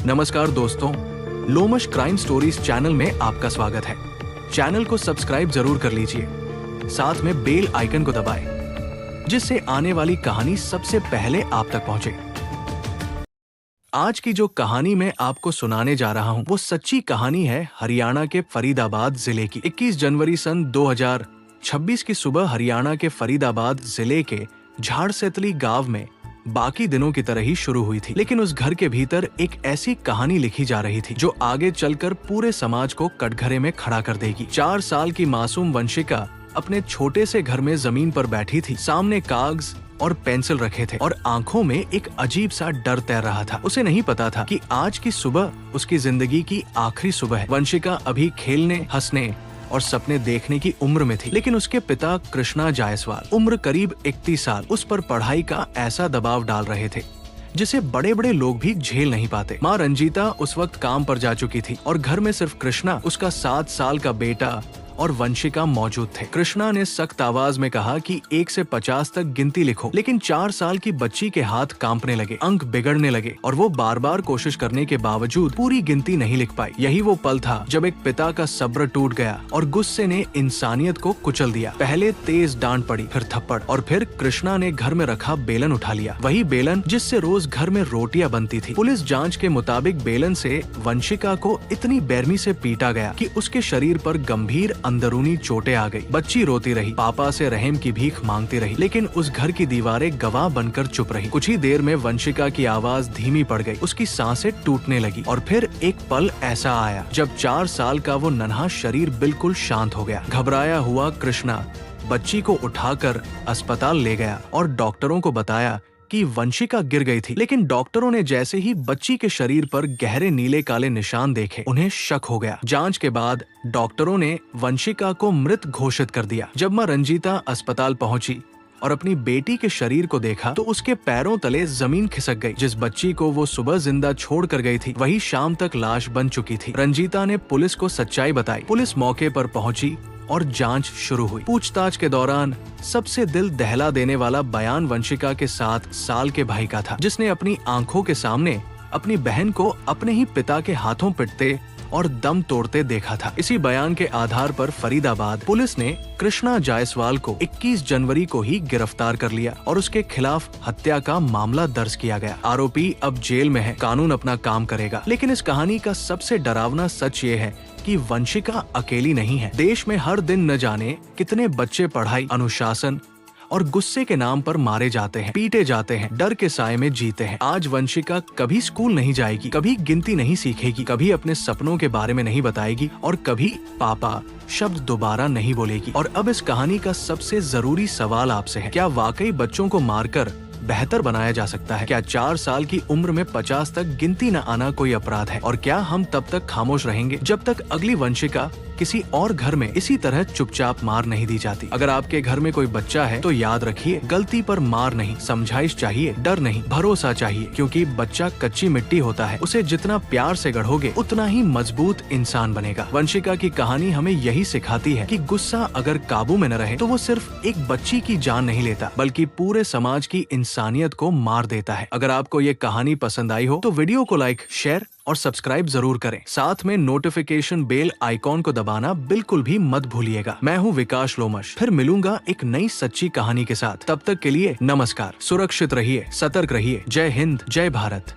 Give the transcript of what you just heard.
नमस्कार दोस्तों, Lomash crime stories channel में आपका स्वागत है। चैनल को सब्सक्राइब जरूर कर लीजिए, साथ में बेल आइकन को दबाएं, जिससे आने वाली कहानी सबसे पहले आप तक पहुंचे। आज की जो कहानी मैं आपको सुनाने जा रहा हूं, वो सच्ची कहानी है हरियाणा के फरीदाबाद जिले की। 21 जनवरी सन 2026 की सुबह हरियाणा के फरीदाबाद जिले के झाड़सेतली गांव में बाकी दिनों की तरह ही शुरू हुई थी, लेकिन उस घर के भीतर एक ऐसी कहानी लिखी जा रही थी जो आगे चलकर पूरे समाज को कटघरे में खड़ा कर देगी। 4 साल की मासूम वंशिका अपने छोटे से घर में जमीन पर बैठी थी। सामने कागज और पेंसिल रखे थे और आंखों में एक अजीब सा डर तैर रहा था। उसे नहीं पता था कि आज की सुबह उसकी जिंदगी की आखिरी सुबह है। वंशिका अभी खेलने, हंसने और सपने देखने की उम्र में थी, लेकिन उसके पिता कृष्णा जायसवाल, उम्र करीब 31 साल, उस पर पढ़ाई का ऐसा दबाव डाल रहे थे जिसे बड़े बड़े लोग भी झेल नहीं पाते। माँ रंजीता उस वक्त काम पर जा चुकी थी और घर में सिर्फ कृष्णा, उसका 7 साल का बेटा और वंशिका मौजूद थे। कृष्णा ने सख्त आवाज में कहा कि 1 से 50 तक गिनती लिखो, लेकिन 4 साल की बच्ची के हाथ कांपने लगे, अंक बिगड़ने लगे और वो बार बार कोशिश करने के बावजूद पूरी गिनती नहीं लिख पाई। यही वो पल था जब एक पिता का सब्र टूट गया और गुस्से ने इंसानियत को कुचल दिया। पहले तेज डांट पड़ी, फिर थप्पड़ और फिर कृष्णा ने घर में रखा बेलन उठा लिया, वही बेलन जिससे रोज घर में रोटियां बनती थी। पुलिस जांच के मुताबिक बेलन से वंशिका को इतनी बेरमी से पीटा गया कि उसके शरीर पर गंभीर अंदरूनी चोटें आ गई। बच्ची रोती रही, पापा से रहम की भीख मांगती रही, लेकिन उस घर की दीवारें गवाह बनकर चुप रही। कुछ ही देर में वंशिका की आवाज धीमी पड़ गई, उसकी सांसें टूटने लगी और फिर एक पल ऐसा आया जब 4 साल का वो नन्हा शरीर बिल्कुल शांत हो गया। घबराया हुआ कृष्णा बच्ची को उठाकर अस्पताल ले गया और डॉक्टरों को बताया कि वंशिका गिर गई थी, लेकिन डॉक्टरों ने जैसे ही बच्ची के शरीर पर गहरे नीले काले निशान देखे, उन्हें शक हो गया। जांच के बाद डॉक्टरों ने वंशिका को मृत घोषित कर दिया। जब मां रंजीता अस्पताल पहुंची और अपनी बेटी के शरीर को देखा तो उसके पैरों तले जमीन खिसक गई। जिस बच्ची को वो सुबह जिंदा छोड़ कर गई थी, वही शाम तक लाश बन चुकी थी। रंजीता ने पुलिस को सच्चाई बताई। पुलिस मौके पर पहुंची और जांच शुरू हुई। पूछताछ के दौरान सबसे दिल दहला देने वाला बयान वंशिका के 7 साल के भाई का था, जिसने अपनी आंखों के सामने अपनी बहन को अपने ही पिता के हाथों पिटते और दम तोड़ते देखा था। इसी बयान के आधार पर फरीदाबाद पुलिस ने कृष्णा जायसवाल को 21 जनवरी को ही गिरफ्तार कर लिया और उसके खिलाफ हत्या का मामला दर्ज किया गया। आरोपी अब जेल में है, कानून अपना काम करेगा। लेकिन इस कहानी का सबसे डरावना सच ये है कि वंशिका अकेली नहीं है। देश में हर दिन न जाने कितने बच्चे पढ़ाई, अनुशासन और गुस्से के नाम पर मारे जाते हैं, पीटे जाते हैं, डर के साए में जीते हैं। आज वंशिका कभी स्कूल नहीं जाएगी, कभी गिनती नहीं सीखेगी, कभी अपने सपनों के बारे में नहीं बताएगी और कभी पापा शब्द दोबारा नहीं बोलेगी। और अब इस कहानी का सबसे जरूरी सवाल आपसे है, क्या वाकई बच्चों को मारकर बेहतर बनाया जा सकता है? क्या 4 साल की उम्र में 50 तक गिनती न आना कोई अपराध है? और क्या हम तब तक खामोश रहेंगे जब तक अगली वंशिका किसी और घर में इसी तरह चुपचाप मार नहीं दी जाती? अगर आपके घर में कोई बच्चा है तो याद रखिए, गलती पर मार नहीं, समझाइश चाहिए, डर नहीं, भरोसा चाहिए, क्योंकि बच्चा कच्ची मिट्टी होता है। उसे जितना प्यार से गढ़ोगे उतना ही मजबूत इंसान बनेगा। वंशिका की कहानी हमें यही सिखाती है कि गुस्सा अगर काबू में न रहे तो वो सिर्फ एक बच्ची की जान नहीं लेता, बल्कि पूरे समाज की इंसानियत को मार देता है। अगर आपको ये कहानी पसंद आई हो तो वीडियो को लाइक, शेयर और सब्सक्राइब जरूर करें। साथ में नोटिफिकेशन बेल आइकॉन को दबाना बिल्कुल भी मत भूलिएगा। मैं हूँ विकास लोमश, फिर मिलूंगा एक नई सच्ची कहानी के साथ। तब तक के लिए नमस्कार, सुरक्षित रहिए, सतर्क रहिए। जय हिंद, जय भारत।